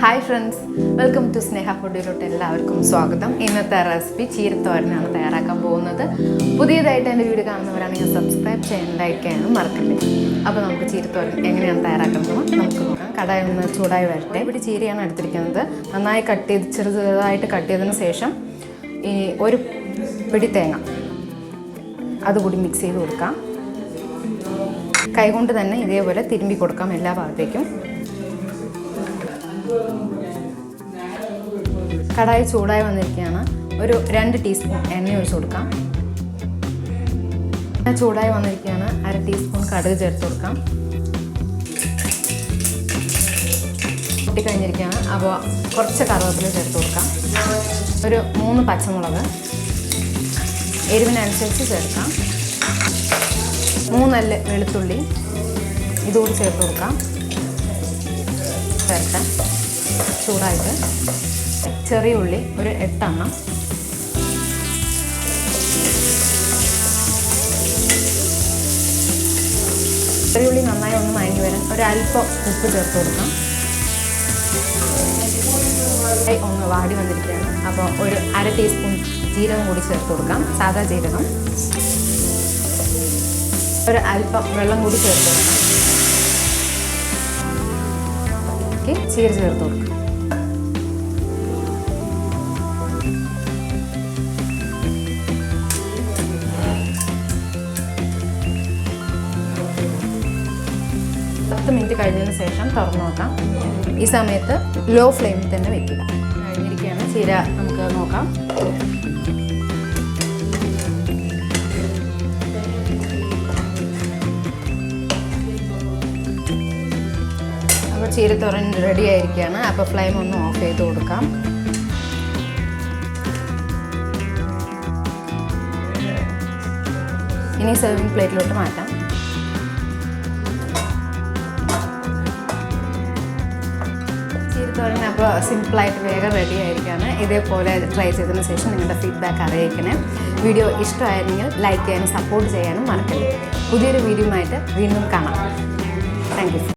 Hi friends, welcome to സ്നേഹ ഫുഡിലോട്ട് എല്ലാവർക്കും സ്വാഗതം. ഇന്നത്തെ റെസിപ്പി ചീരത്തോരനാണ് തയ്യാറാക്കാൻ പോകുന്നത്. പുതിയതായിട്ട് എൻ്റെ വീഡിയോ കാണുന്നവരാണെങ്കിൽ സബ്സ്ക്രൈബ് ചെയ്യാൻ ലൈക്ക് ചെയ്യാനും മറക്കല്ലേ. അപ്പോൾ നമുക്ക് ചീരത്തോരൻ എങ്ങനെയാണ് തയ്യാറാക്കുന്നത് നമുക്ക് നോക്കാം. കടായി ഒന്ന് ചൂടായി വരട്ടെ. ഇവിടെ ചീരയാണ് എടുത്തിരിക്കുന്നത്. നന്നായി ചെറുതായിട്ട് കട്ട് ചെയ്തതിന് ശേഷം ഈ ഒരു പിടി തേങ്ങ അതുകൂടി മിക്സ് ചെയ്ത് കൊടുക്കാം. കൈകൊണ്ട് തന്നെ ഇതേപോലെ തിരുമ്പി കൊടുക്കാം എല്ലാ ഭാഗത്തേക്കും. കടായി ചൂടായി വന്നിരിക്കുകയാണ്. ഒരു 2 ടീസ്പൂൺ എണ്ണ ഒഴിച്ച് കൊടുക്കാം. ചൂടായി വന്നിരിക്കുകയാണ്. 1/2 ടീസ്പൂൺ കടുക് ചേർത്ത് കൊടുക്കാം. പൊട്ടിക്കഴിഞ്ഞിരിക്കുകയാണ്. അപ്പോൾ കുറച്ച് കറിവേപ്പില ചേർത്ത് കൊടുക്കാം. ഒരു 3 പച്ചമുളക് എരിവിനനുസരിച്ച് ചേർക്കാം. 3 അല്ലി വെളുത്തുള്ളി ഇതുകൂടി ചേർത്ത് കൊടുക്കാം. ചേർക്കാം. ചൂടായിട്ട് ചെറിയ ഉള്ളി ഒരു 8 എണ്ണം, ചെറിയ ഉള്ളി നന്നായി ഒന്ന് മയങ്ങി വരാൻ ഒരല്പം ഉപ്പ് ചേർത്ത് കൊടുക്കാം. ഒന്ന് വാടി വന്നിരിക്കുകയാണ്. അപ്പോൾ ഒരു 1/2 ടീസ്പൂൺ ജീരകം കൂടി ചേർത്ത് കൊടുക്കാം. സാദാ ജീരകം. ഒരു അല്പം വെള്ളം കൂടി ചേർത്ത് കൊടുക്കാം. ചീര ചേർത്ത് കൊടുക്കാം. മിനിറ്റ് കഴിഞ്ഞതിന് ശേഷം തുറന്നു നോക്കാം. ഈ സമയത്ത് ലോ ഫ്ലെയിമിൽ തന്നെ വെക്കുക. കഴിഞ്ഞിരിക്കുകയാണ്. ചീര നമുക്ക് നോക്കാം. അപ്പോൾ ചീരത്തോരൻ റെഡി ആയിരിക്കുകയാണ്. അപ്പോൾ ഫ്ലെയിം ഒന്ന് ഓഫ് ചെയ്ത് കൊടുക്കാം. ഇനി സെർവിങ് പ്ലേറ്റിലോട്ട് മാറ്റാം. ചീരത്തോരൻ അപ്പോൾ സിമ്പിളായിട്ട് വേഗം റെഡി ആയിരിക്കുകയാണ്. ഇതേപോലെ ട്രൈ ചെയ്തതിന് ശേഷം നിങ്ങളുടെ ഫീഡ്ബാക്ക് അറിയിക്കണേ. വീഡിയോ ഇഷ്ടമായിരുന്നെങ്കിൽ ലൈക്ക് ചെയ്യാനും സപ്പോർട്ട് ചെയ്യാനും മറക്കല്ലേ. പുതിയൊരു വീഡിയോയുമായിട്ട് വീണ്ടും കാണാം. Thank you.